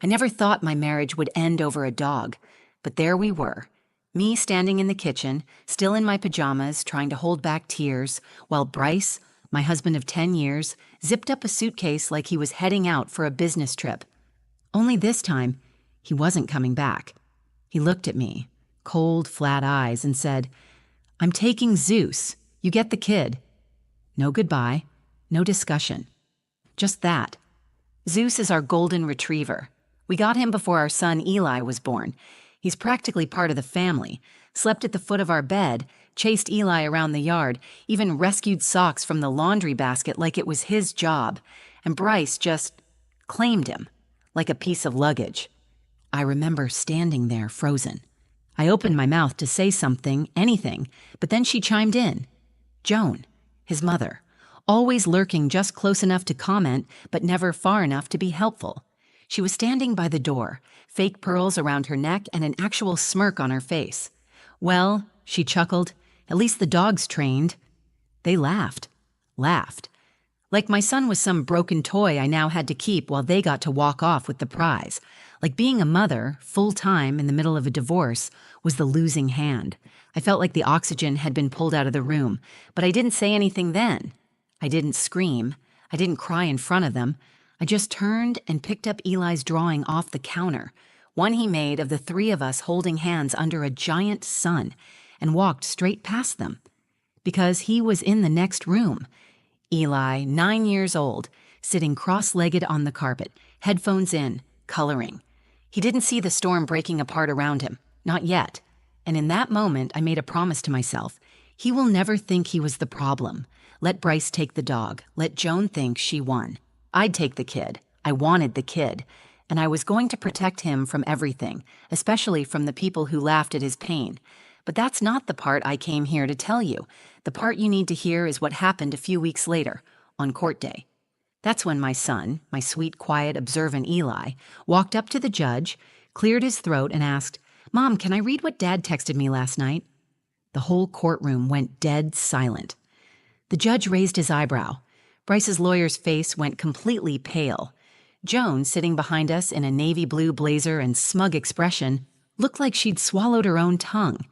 I never thought my marriage would end over a dog, but there we were. Me standing in the kitchen, still in my pajamas, trying to hold back tears, while Bryce, my husband of 10 years, zipped up a suitcase like he was heading out for a business trip. Only this time, he wasn't coming back. He looked at me, cold, flat eyes, and said, "I'm taking Zeus. You get the kid." No goodbye, no discussion. Just that. Zeus is our golden retriever. We got him before our son Eli was born. He's practically part of the family, slept at the foot of our bed, chased Eli around the yard, even rescued socks from the laundry basket like it was his job, and Bryce just claimed him, like a piece of luggage. I remember standing there frozen. I opened my mouth to say something, anything, but then she chimed in. Joan, his mother, always lurking just close enough to comment, but never far enough to be helpful. She was standing by the door, fake pearls around her neck and an actual smirk on her face. "Well," she chuckled, "at least the dog's trained." They laughed. Like my son was some broken toy I now had to keep while they got to walk off with the prize. Like being a mother, full-time in the middle of a divorce, was the losing hand. I felt like the oxygen had been pulled out of the room, but I didn't say anything then. I didn't scream. I didn't cry in front of them. I just turned and picked up Eli's drawing off the counter, one he made of the three of us holding hands under a giant sun, and walked straight past them. Because he was in the next room. Eli, 9 years old, sitting cross-legged on the carpet, headphones in, coloring. He didn't see the storm breaking apart around him, not yet. And in that moment, I made a promise to myself. He will never think he was the problem. Let Bryce take the dog. Let Joan think she won. I'd take the kid. I wanted the kid. And I was going to protect him from everything, especially from the people who laughed at his pain. But that's not the part I came here to tell you. The part you need to hear is what happened a few weeks later, on court day. That's when my son, my sweet, quiet, observant Eli, walked up to the judge, cleared his throat, and asked, "Mom, can I read what Dad texted me last night?" The whole courtroom went dead silent. The judge raised his eyebrow. Bryce's lawyer's face went completely pale. Joan, sitting behind us in a navy blue blazer and smug expression, looked like she'd swallowed her own tongue.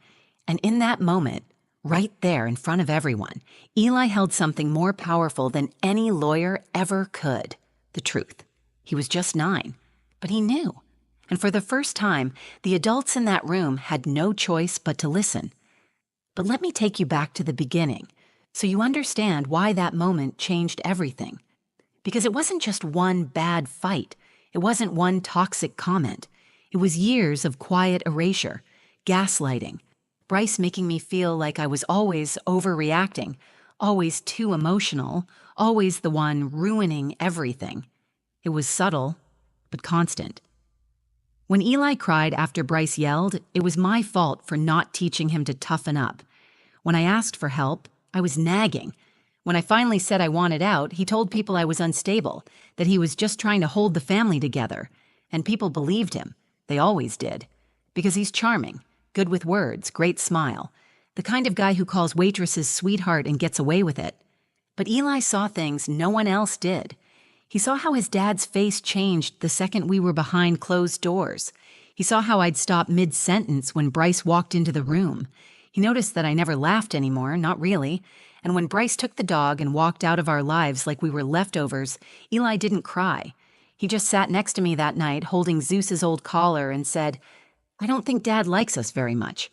And in that moment, right there in front of everyone, Eli held something more powerful than any lawyer ever could. The truth. He was just 9, but he knew. And for the first time, the adults in that room had no choice but to listen. But let me take you back to the beginning, so you understand why that moment changed everything. Because it wasn't just one bad fight. It wasn't one toxic comment. It was years of quiet erasure, gaslighting, Bryce making me feel like I was always overreacting, always too emotional, always the one ruining everything. It was subtle, but constant. When Eli cried after Bryce yelled, it was my fault for not teaching him to toughen up. When I asked for help, I was nagging. When I finally said I wanted out, he told people I was unstable, that he was just trying to hold the family together. And people believed him. They always did. Because he's charming, good with words, great smile. The kind of guy who calls waitresses sweetheart and gets away with it. But Eli saw things no one else did. He saw how his dad's face changed the second we were behind closed doors. He saw how I'd stop mid-sentence when Bryce walked into the room. He noticed that I never laughed anymore, not really. And when Bryce took the dog and walked out of our lives like we were leftovers, Eli didn't cry. He just sat next to me that night holding Zeus's old collar and said, "I don't think Dad likes us very much."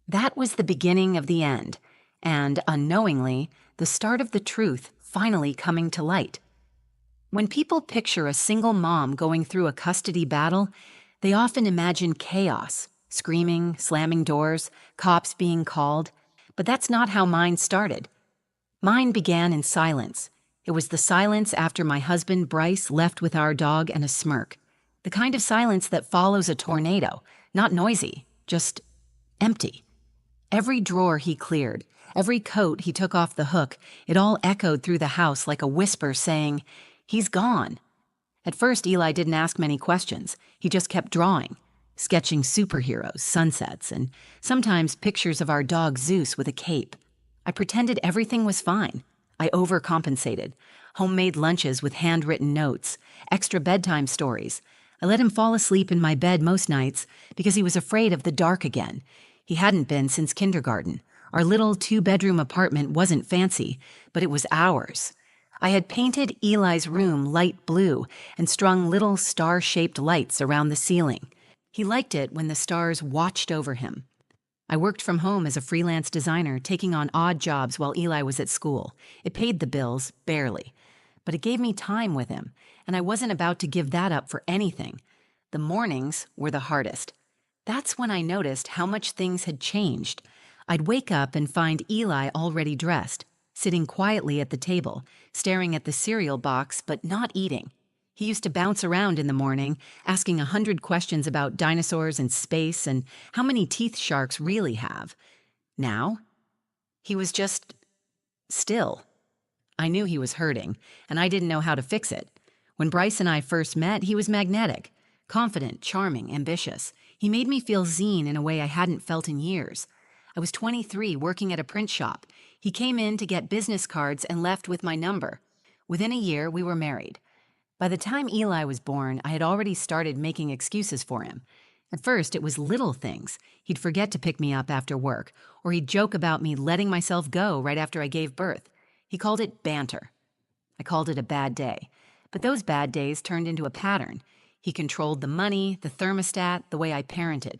That was the beginning of the end, and, unknowingly, the start of the truth finally coming to light. When people picture a single mom going through a custody battle, they often imagine chaos, screaming, slamming doors, cops being called. But that's not how mine started. Mine began in silence. It was the silence after my husband, Bryce, left with our dog and a smirk. The kind of silence that follows a tornado, not noisy, just empty. Every drawer he cleared, every coat he took off the hook, it all echoed through the house like a whisper saying, "He's gone." At first, Eli didn't ask many questions. He just kept drawing, sketching superheroes, sunsets, and sometimes pictures of our dog Zeus with a cape. I pretended everything was fine. I overcompensated. Homemade lunches with handwritten notes, extra bedtime stories. I let him fall asleep in my bed most nights because he was afraid of the dark again. He hadn't been since kindergarten. Our little two-bedroom apartment wasn't fancy, but it was ours. I had painted Eli's room light blue and strung little star-shaped lights around the ceiling. He liked it when the stars watched over him. I worked from home as a freelance designer, taking on odd jobs while Eli was at school. It paid the bills, barely. But it gave me time with him, and I wasn't about to give that up for anything. The mornings were the hardest. That's when I noticed how much things had changed. I'd wake up and find Eli already dressed, sitting quietly at the table, staring at the cereal box but not eating. He used to bounce around in the morning, asking 100 questions about dinosaurs and space and how many teeth sharks really have. Now, he was just still. I knew he was hurting, and I didn't know how to fix it. When Bryce and I first met, he was magnetic, confident, charming, ambitious. He made me feel seen in a way I hadn't felt in years. I was 23, working at a print shop. He came in to get business cards and left with my number. Within a year, we were married. By the time Eli was born, I had already started making excuses for him. At first, it was little things. He'd forget to pick me up after work, or he'd joke about me letting myself go right after I gave birth. He called it banter. I called it a bad day. But those bad days turned into a pattern. He controlled the money, the thermostat, the way I parented.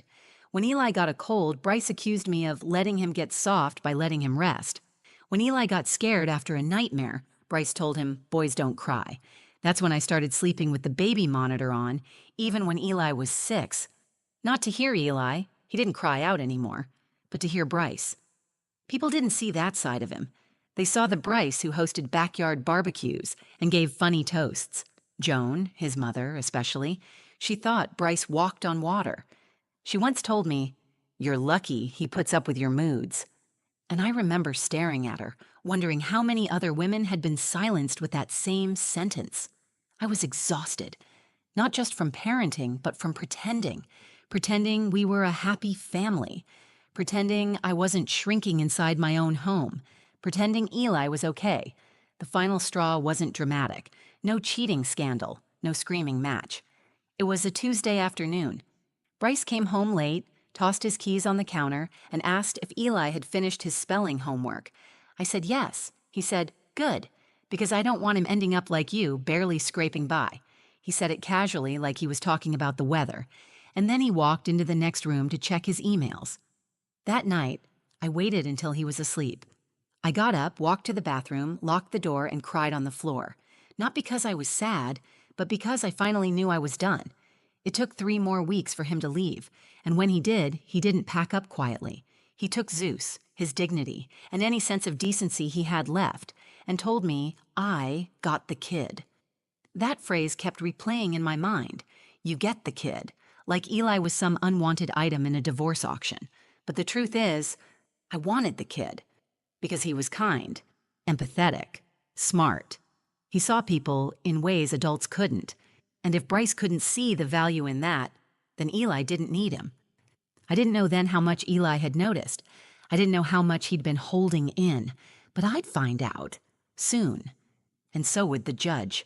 When Eli got a cold, Bryce accused me of letting him get soft by letting him rest. When Eli got scared after a nightmare, Bryce told him, "Boys don't cry." That's when I started sleeping with the baby monitor on, even when Eli was 6. Not to hear Eli, he didn't cry out anymore, but to hear Bryce. People didn't see that side of him. They saw the Bryce who hosted backyard barbecues and gave funny toasts. Joan, his mother especially, she thought Bryce walked on water. She once told me, "You're lucky he puts up with your moods." And I remember staring at her, wondering how many other women had been silenced with that same sentence. I was exhausted, not just from parenting, but from pretending we were a happy family, pretending I wasn't shrinking inside my own home, pretending Eli was okay. The final straw wasn't dramatic. No cheating scandal, no screaming match. It was a Tuesday afternoon. Bryce came home late, tossed his keys on the counter, and asked if Eli had finished his spelling homework. I said yes. He said, "Good, because I don't want him ending up like you, barely scraping by." He said it casually, like he was talking about the weather, and then he walked into the next room to check his emails. That night, I waited until he was asleep. I got up, walked to the bathroom, locked the door, and cried on the floor. Not because I was sad, but because I finally knew I was done. It took 3 more weeks for him to leave, and when he didn't pack up quietly. He took Zeus, his dignity, and any sense of decency he had left, and told me I got the kid. That phrase kept replaying in my mind. You get the kid, like Eli was some unwanted item in a divorce auction. But the truth is, I wanted the kid, because he was kind, empathetic, smart. He saw people in ways adults couldn't. And if Bryce couldn't see the value in that, then Eli didn't need him. I didn't know then how much Eli had noticed. I didn't know how much he'd been holding in. But I'd find out. Soon. And so would the judge.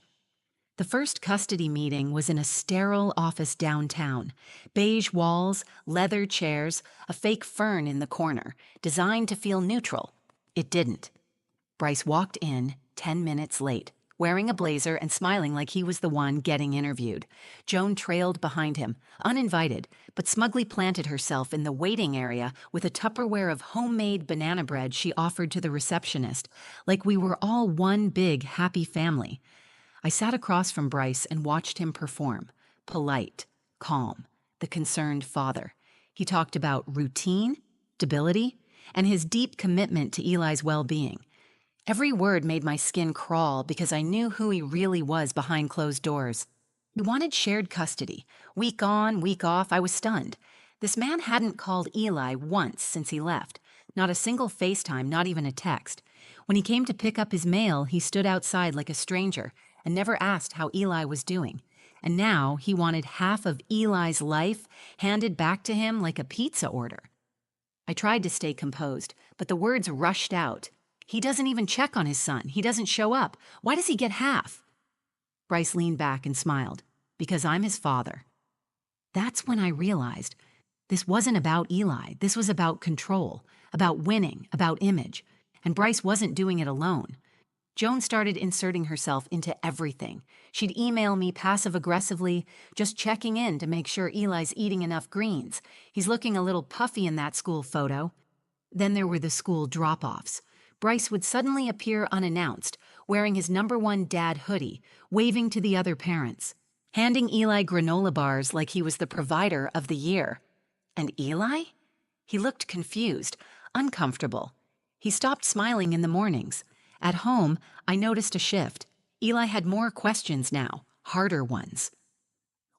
The first custody meeting was in a sterile office downtown. Beige walls, leather chairs, a fake fern in the corner, designed to feel neutral. It didn't. Bryce walked in 10 minutes late, wearing a blazer and smiling like he was the one getting interviewed. Joan trailed behind him, uninvited, but smugly planted herself in the waiting area with a Tupperware of homemade banana bread she offered to the receptionist, like we were all one big happy family. I sat across from Bryce and watched him perform, polite, calm, the concerned father. He talked about routine, stability, and his deep commitment to Eli's well-being. Every word made my skin crawl because I knew who he really was behind closed doors. He wanted shared custody. Week on, week off, I was stunned. This man hadn't called Eli once since he left. Not a single FaceTime, not even a text. When he came to pick up his mail, he stood outside like a stranger and never asked how Eli was doing. And now he wanted half of Eli's life handed back to him like a pizza order. I tried to stay composed, but the words rushed out. He doesn't even check on his son. He doesn't show up. Why does he get half? Bryce leaned back and smiled. Because I'm his father. That's when I realized this wasn't about Eli. This was about control, about winning, about image. And Bryce wasn't doing it alone. Joan started inserting herself into everything. She'd email me passive-aggressively, just checking in to make sure Eli's eating enough greens. He's looking a little puffy in that school photo. Then there were the school drop-offs. Bryce would suddenly appear unannounced, wearing his #1 dad hoodie, waving to the other parents, handing Eli granola bars like he was the provider of the year. And Eli? He looked confused, uncomfortable. He stopped smiling in the mornings. At home, I noticed a shift. Eli had more questions now, harder ones.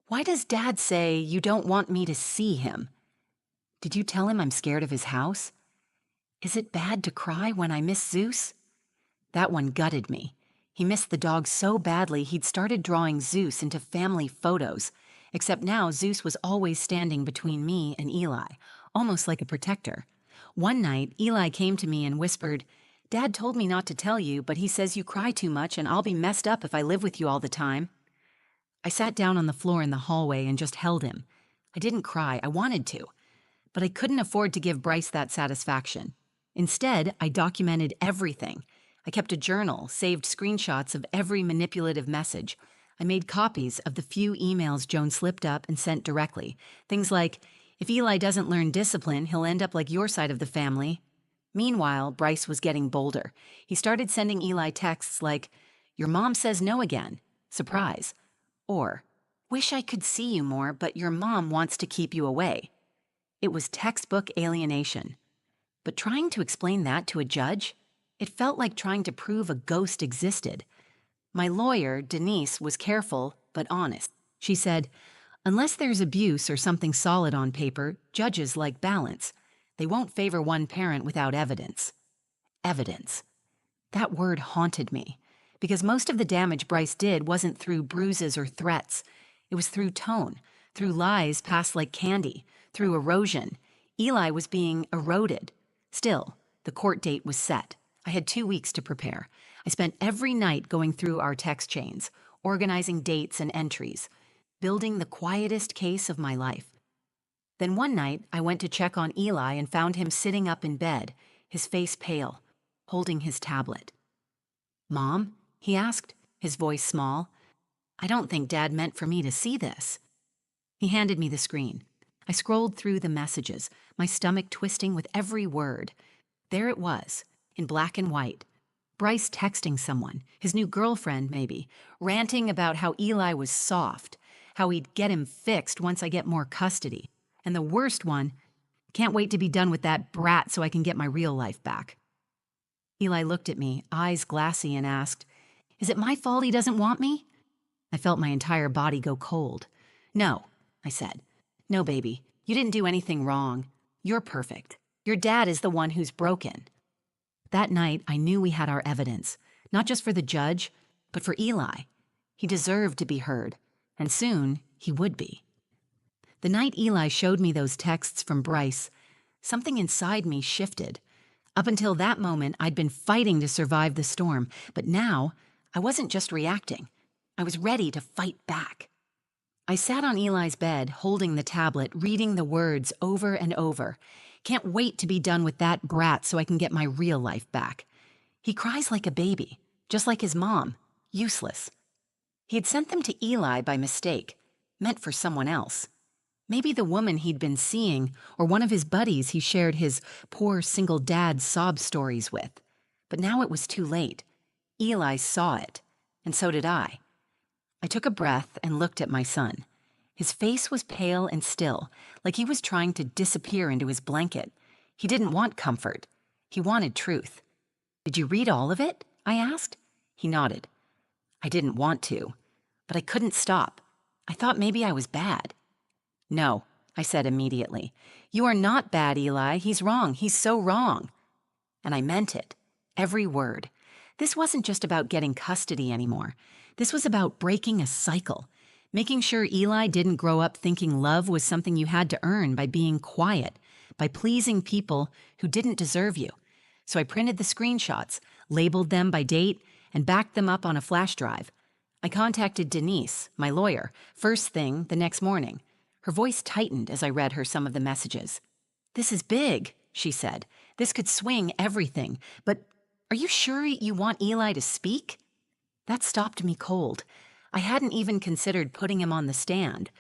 Why does Dad say you don't want me to see him? Did you tell him I'm scared of his house? Is it bad to cry when I miss Zeus? That one gutted me. He missed the dog so badly he'd started drawing Zeus into family photos, except now Zeus was always standing between me and Eli, almost like a protector. One night, Eli came to me and whispered, "Dad told me not to tell you, but he says you cry too much and I'll be messed up if I live with you all the time." I sat down on the floor in the hallway and just held him. I didn't cry, I wanted to, but I couldn't afford to give Bryce that satisfaction. Instead, I documented everything. I kept a journal, saved screenshots of every manipulative message. I made copies of the few emails Joan slipped up and sent directly. Things like, "If Eli doesn't learn discipline, he'll end up like your side of the family." Meanwhile, Bryce was getting bolder. He started sending Eli texts like, "Your mom says no again. Surprise." Or, "Wish I could see you more, but your mom wants to keep you away." It was textbook alienation. But trying to explain that to a judge? It felt like trying to prove a ghost existed. My lawyer, Denise, was careful but honest. She said, "Unless there's abuse or something solid on paper, judges like balance. They won't favor one parent without evidence." Evidence. That word haunted me, because most of the damage Bryce did wasn't through bruises or threats. It was through tone, through lies passed like candy, through erosion. Eli was being eroded. Still, the court date was set. I had 2 weeks to prepare. I spent every night going through our text chains, organizing dates and entries, building the quietest case of my life. Then one night, I went to check on Eli and found him sitting up in bed, his face pale, holding his tablet. "Mom?" he asked, his voice small. "I don't think Dad meant for me to see this." He handed me the screen. I scrolled through the messages, my stomach twisting with every word. There it was, in black and white. Bryce texting someone, his new girlfriend maybe, ranting about how Eli was soft, how he'd get him fixed once I get more custody. And the worst one, "Can't wait to be done with that brat so I can get my real life back." Eli looked at me, eyes glassy, and asked, "Is it my fault he doesn't want me?" I felt my entire body go cold. "No," I said. "No, baby, you didn't do anything wrong. You're perfect. Your dad is the one who's broken." That night, I knew we had our evidence, not just for the judge, but for Eli. He deserved to be heard, and soon he would be. The night Eli showed me those texts from Bryce, something inside me shifted. Up until that moment, I'd been fighting to survive the storm, but now I wasn't just reacting. I was ready to fight back. I sat on Eli's bed, holding the tablet, reading the words over and over. "Can't wait to be done with that brat so I can get my real life back. He cries like a baby, just like his mom. Useless." He had sent them to Eli by mistake, meant for someone else. Maybe the woman he'd been seeing, or one of his buddies he shared his poor single dad sob stories with. But now it was too late. Eli saw it, and so did I. I took a breath and looked at my son. His face was pale and still, like he was trying to disappear into his blanket. He didn't want comfort. He wanted truth. "Did you read all of it?" I asked. He nodded. I didn't want to, but I couldn't stop. I thought maybe I was bad. "No," I said immediately. "You are not bad, Eli. He's wrong. He's so wrong." And I meant it. Every word. This wasn't just about getting custody anymore. This was about breaking a cycle, making sure Eli didn't grow up thinking love was something you had to earn by being quiet, by pleasing people who didn't deserve you. So I printed the screenshots, labeled them by date, and backed them up on a flash drive. I contacted Denise, my lawyer, first thing the next morning. Her voice tightened as I read her some of the messages. "This is big," she said. "This could swing everything. But are you sure you want Eli to speak?" That stopped me cold. I hadn't even considered putting him on the stand.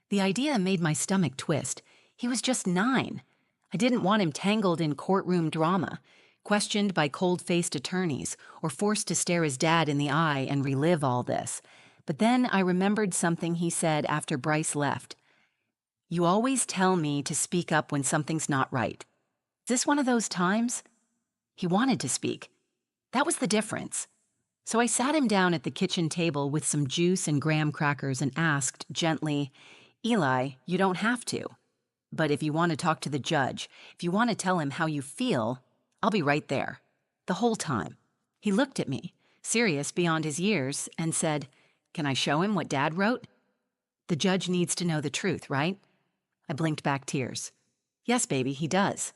The idea made my stomach twist. He was just 9. I didn't want him tangled in courtroom drama, questioned by cold-faced attorneys, or forced to stare his dad in the eye and relive all this. But then I remembered something he said after Bryce left. "You always tell me to speak up when something's not right. Is this one of those times?" He wanted to speak. That was the difference. So I sat him down at the kitchen table with some juice and graham crackers and asked gently, "Eli, you don't have to. But if you want to talk to the judge, if you want to tell him how you feel, I'll be right there." The whole time. He looked at me, serious beyond his years, and said, "Can I show him what Dad wrote?" "The judge needs to know the truth, right?" I blinked back tears. "Yes, baby, he does."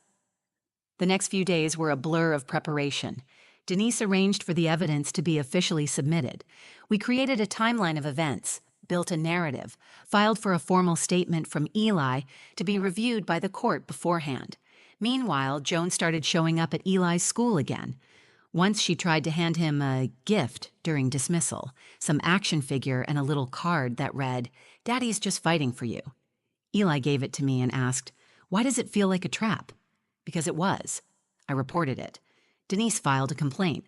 The next few days were a blur of preparation. Denise arranged for the evidence to be officially submitted. We created a timeline of events, built a narrative, filed for a formal statement from Eli to be reviewed by the court beforehand. Meanwhile, Joan started showing up at Eli's school again. Once she tried to hand him a gift during dismissal, some action figure and a little card that read, "Daddy's just fighting for you." Eli gave it to me and asked, "Why does it feel like a trap?" Because it was. I reported it. Denise filed a complaint.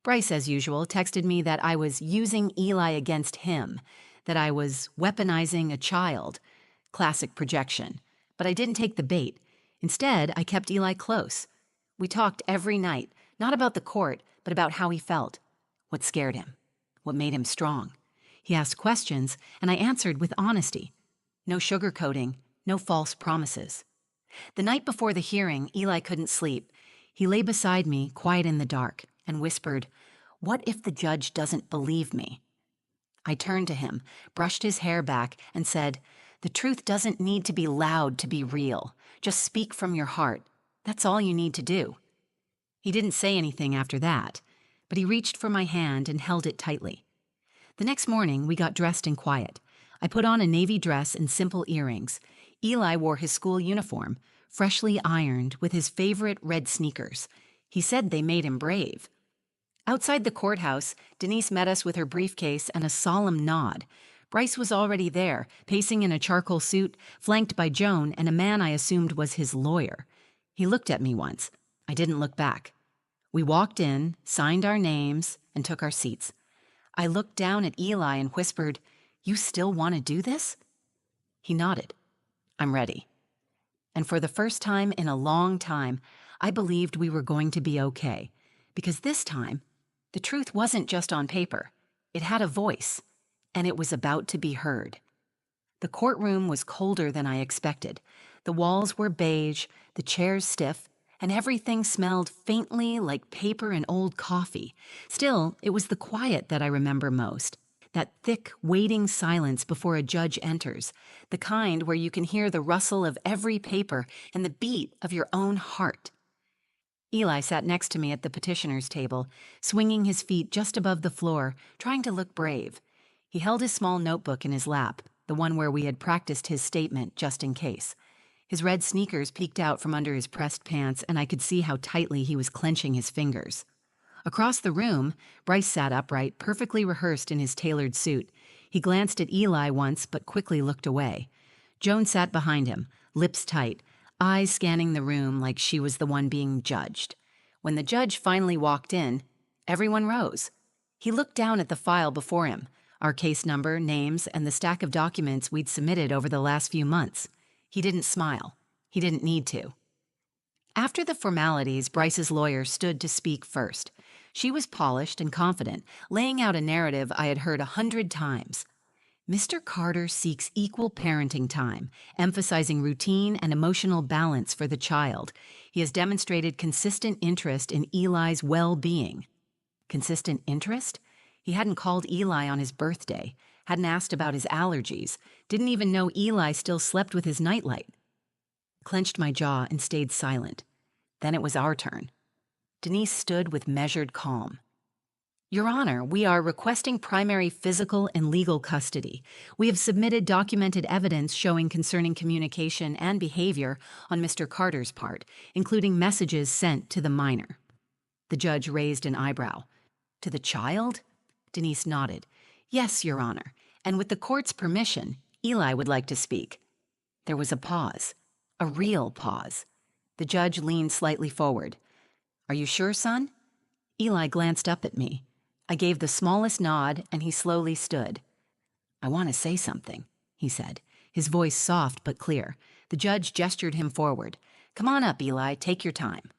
Bryce, as usual, texted me that I was using Eli against him, that I was weaponizing a child. Classic projection. But I didn't take the bait. Instead, I kept Eli close. We talked every night, not about the court, but about how he felt, what scared him, what made him strong. He asked questions, and I answered with honesty. No sugarcoating, no false promises. The night before the hearing, Eli couldn't sleep. He lay beside me, quiet in the dark, and whispered, "What if the judge doesn't believe me?" I turned to him, brushed his hair back, and said, "The truth doesn't need to be loud to be real. Just speak from your heart. That's all you need to do." He didn't say anything after that, but he reached for my hand and held it tightly. The next morning, we got dressed in quiet. I put on a navy dress and simple earrings. Eli wore his school uniform, freshly ironed with his favorite red sneakers. He said they made him brave. Outside the courthouse, Denise met us with her briefcase and a solemn nod. Bryce was already there, pacing in a charcoal suit, flanked by Joan and a man I assumed was his lawyer. He looked at me once. I didn't look back. We walked in, signed our names, and took our seats. I looked down at Eli and whispered, "You still want to do this?" He nodded. "I'm ready." And for the first time in a long time, I believed we were going to be okay. Because this time, the truth wasn't just on paper. It had a voice, and it was about to be heard. The courtroom was colder than I expected. The walls were beige, the chairs stiff, and everything smelled faintly like paper and old coffee. Still, it was the quiet that I remember most. That thick, waiting silence before a judge enters, the kind where you can hear the rustle of every paper and the beat of your own heart. Eli sat next to me at the petitioner's table, swinging his feet just above the floor, trying to look brave. He held his small notebook in his lap, the one where we had practiced his statement just in case. His red sneakers peeked out from under his pressed pants, and I could see how tightly he was clenching his fingers. Across the room, Bryce sat upright, perfectly rehearsed in his tailored suit. He glanced at Eli once, but quickly looked away. Joan sat behind him, lips tight, eyes scanning the room like she was the one being judged. When the judge finally walked in, everyone rose. He looked down at the file before him, our case number, names, and the stack of documents we'd submitted over the last few months. He didn't smile. He didn't need to. After the formalities, Bryce's lawyer stood to speak first. She was polished and confident, laying out a narrative I had heard 100 times. Mr. Carter seeks equal parenting time, emphasizing routine and emotional balance for the child. He has demonstrated consistent interest in Eli's well-being. Consistent interest? He hadn't called Eli on his birthday, hadn't asked about his allergies, didn't even know Eli still slept with his nightlight. Clenched my jaw and stayed silent. Then it was our turn. Denise stood with measured calm. Your Honor, we are requesting primary physical and legal custody. We have submitted documented evidence showing concerning communication and behavior on Mr. Carter's part, including messages sent to the minor. The judge raised an eyebrow. To the child? Denise nodded. Yes, Your Honor, and with the court's permission, Eli would like to speak. There was a pause. A real pause. The judge leaned slightly forward. Are you sure, son? Eli glanced up at me. I gave the smallest nod, and he slowly stood. I want to say something, he said, his voice soft but clear. The judge gestured him forward. Come on up, Eli, take your time.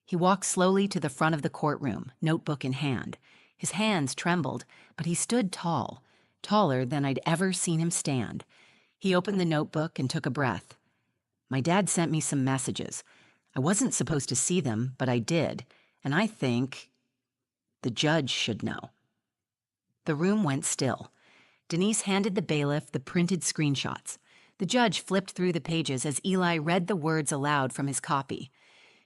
He walked slowly to the front of the courtroom, notebook in hand. His hands trembled, but he stood tall, taller than I'd ever seen him stand. He opened the notebook and took a breath. My dad sent me some messages. I wasn't supposed to see them, but I did, and I think the judge should know. The room went still. Denise handed the bailiff the printed screenshots. The judge flipped through the pages as Eli read the words aloud from his copy.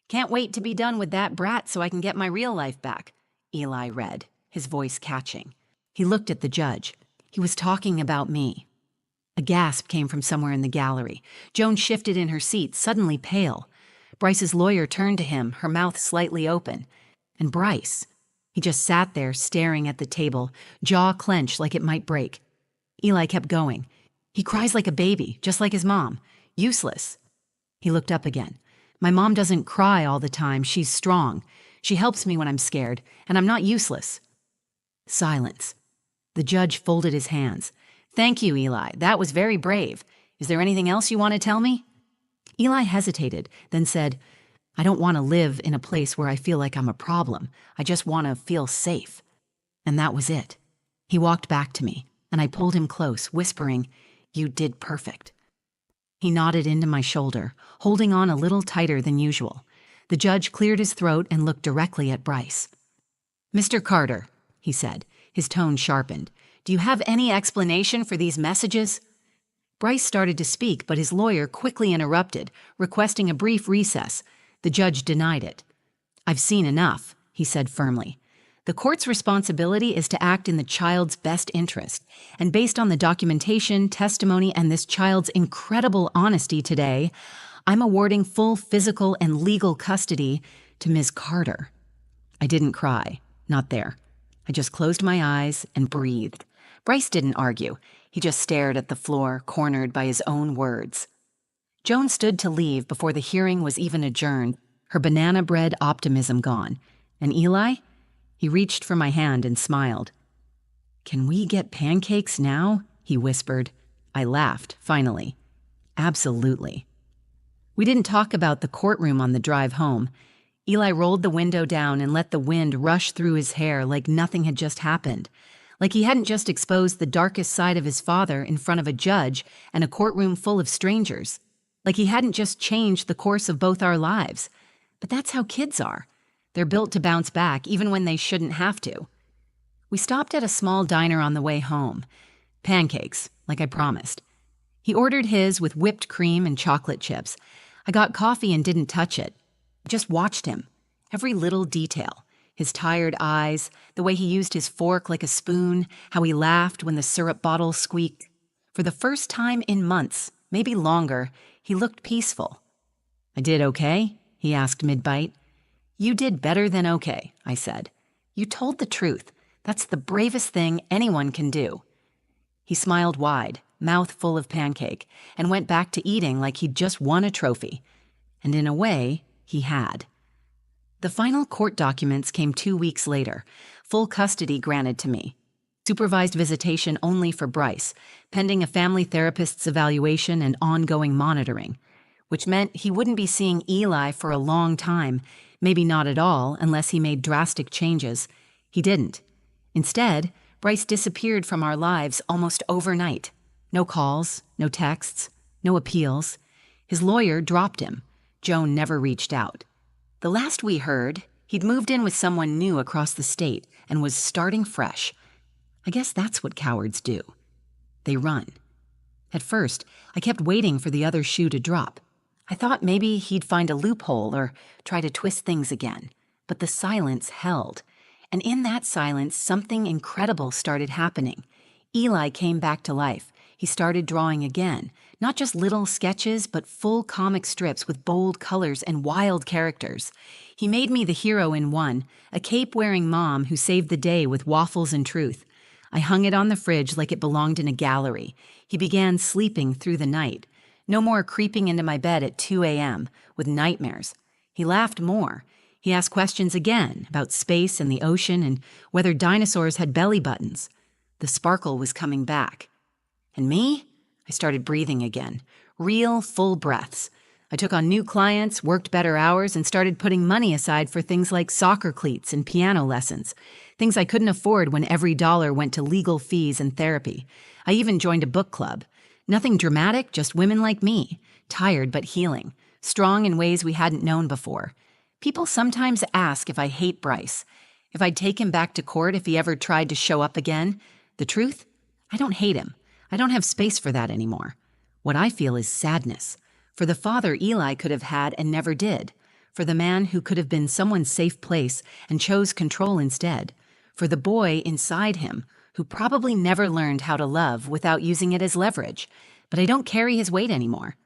Can't wait to be done with that brat so I can get my real life back, Eli read, his voice catching. He looked at the judge. He was talking about me. A gasp came from somewhere in the gallery. Joan shifted in her seat, suddenly pale. Bryce's lawyer turned to him, her mouth slightly open. And Bryce, he just sat there staring at the table, jaw clenched like it might break. Eli kept going. He cries like a baby, just like his mom. Useless. He looked up again. My mom doesn't cry all the time. She's strong. She helps me when I'm scared, and I'm not useless. Silence. The judge folded his hands. Thank you, Eli. That was very brave. Is there anything else you want to tell me? Eli hesitated, then said, I don't want to live in a place where I feel like I'm a problem. I just want to feel safe. And that was it. He walked back to me, and I pulled him close, whispering, You did perfect. He nodded into my shoulder, holding on a little tighter than usual. The judge cleared his throat and looked directly at Bryce. Mr. Carter, he said, his tone sharpened, do you have any explanation for these messages? Bryce started to speak, but his lawyer quickly interrupted, requesting a brief recess. The judge denied it. I've seen enough, he said firmly. The court's responsibility is to act in the child's best interest, and based on the documentation, testimony, and this child's incredible honesty today, I'm awarding full physical and legal custody to Ms. Carter. I didn't cry. Not there. I just closed my eyes and breathed. Bryce didn't argue. He just stared at the floor, cornered by his own words. Joan stood to leave before the hearing was even adjourned, her banana bread optimism gone. And Eli? He reached for my hand and smiled. Can we get pancakes now? He whispered. I laughed, finally. Absolutely. We didn't talk about the courtroom on the drive home. Eli rolled the window down and let the wind rush through his hair like nothing had just happened. Like he hadn't just exposed the darkest side of his father in front of a judge and a courtroom full of strangers. Like he hadn't just changed the course of both our lives. But that's how kids are. They're built to bounce back even when they shouldn't have to. We stopped at a small diner on the way home. Pancakes, like I promised. He ordered his with whipped cream and chocolate chips. I got coffee and didn't touch it. Just watched him. Every little detail. His tired eyes, the way he used his fork like a spoon, how he laughed when the syrup bottle squeaked. For the first time in months, maybe longer, he looked peaceful. I did okay? He asked mid-bite. You did better than okay, I said. You told the truth. That's the bravest thing anyone can do. He smiled wide, mouth full of pancake, and went back to eating like he'd just won a trophy. And in a way, he had. The final court documents came 2 weeks later, full custody granted to me. Supervised visitation only for Bryce, pending a family therapist's evaluation and ongoing monitoring, which meant he wouldn't be seeing Eli for a long time, maybe not at all unless he made drastic changes. He didn't. Instead, Bryce disappeared from our lives almost overnight. No calls, no texts, no appeals. His lawyer dropped him. Joan never reached out. The last we heard, he'd moved in with someone new across the state and was starting fresh. I guess that's what cowards do. They run. At first, I kept waiting for the other shoe to drop. I thought maybe he'd find a loophole or try to twist things again. But the silence held. And in that silence, something incredible started happening. Eli came back to life. He started drawing again, not just little sketches, but full comic strips with bold colors and wild characters. He made me the hero in one, a cape-wearing mom who saved the day with waffles and truth. I hung it on the fridge like it belonged in a gallery. He began sleeping through the night. No more creeping into my bed at 2 a.m. with nightmares. He laughed more. He asked questions again about space and the ocean and whether dinosaurs had belly buttons. The sparkle was coming back. And me? I started breathing again. Real, full breaths. I took on new clients, worked better hours, and started putting money aside for things like soccer cleats and piano lessons. Things I couldn't afford when every dollar went to legal fees and therapy. I even joined a book club. Nothing dramatic, just women like me. Tired but healing. Strong in ways we hadn't known before. People sometimes ask if I hate Bryce. If I'd take him back to court if he ever tried to show up again. The truth? I don't hate him. I don't have space for that anymore. What I feel is sadness. For the father Eli could have had and never did. For the man who could have been someone's safe place and chose control instead. For the boy inside him who probably never learned how to love without using it as leverage. But I don't carry his weight anymore.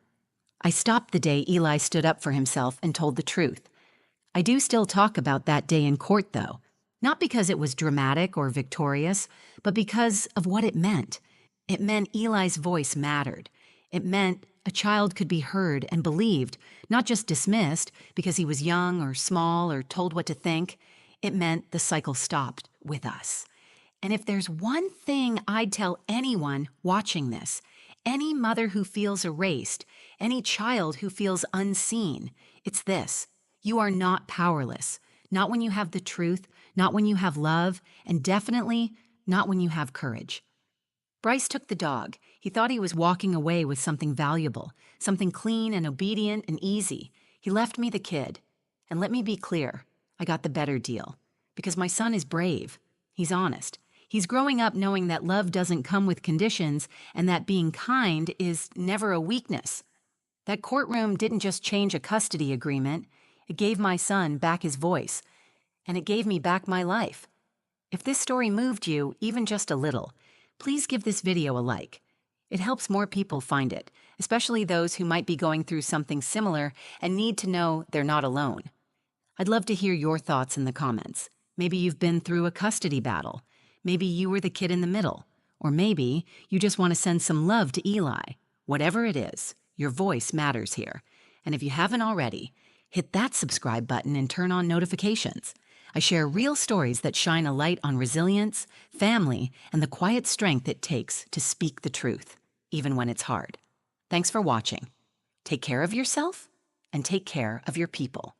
I stopped the day Eli stood up for himself and told the truth. I do still talk about that day in court, though. Not because it was dramatic or victorious, but because of what it meant. It meant Eli's voice mattered. It meant a child could be heard and believed, not just dismissed because he was young or small or told what to think. It meant the cycle stopped with us. And if there's one thing I'd tell anyone watching this, any mother who feels erased, any child who feels unseen, it's this. You are not powerless. Not when you have the truth, not when you have love, and definitely not when you have courage. Bryce took the dog. He thought he was walking away with something valuable, something clean and obedient and easy. He left me the kid. And let me be clear, I got the better deal. Because my son is brave. He's honest. He's growing up knowing that love doesn't come with conditions and that being kind is never a weakness. That courtroom didn't just change a custody agreement. It gave my son back his voice. And it gave me back my life. If this story moved you, even just a little, please give this video a like. It helps more people find it, especially those who might be going through something similar and need to know they're not alone. I'd love to hear your thoughts in the comments. Maybe you've been through a custody battle. Maybe you were the kid in the middle. Or maybe you just want to send some love to Eli. Whatever it is, your voice matters here. And if you haven't already, hit that subscribe button and turn on notifications. I share real stories that shine a light on resilience, family, and the quiet strength it takes to speak the truth, even when it's hard. Thanks for watching. Take care of yourself and take care of your people.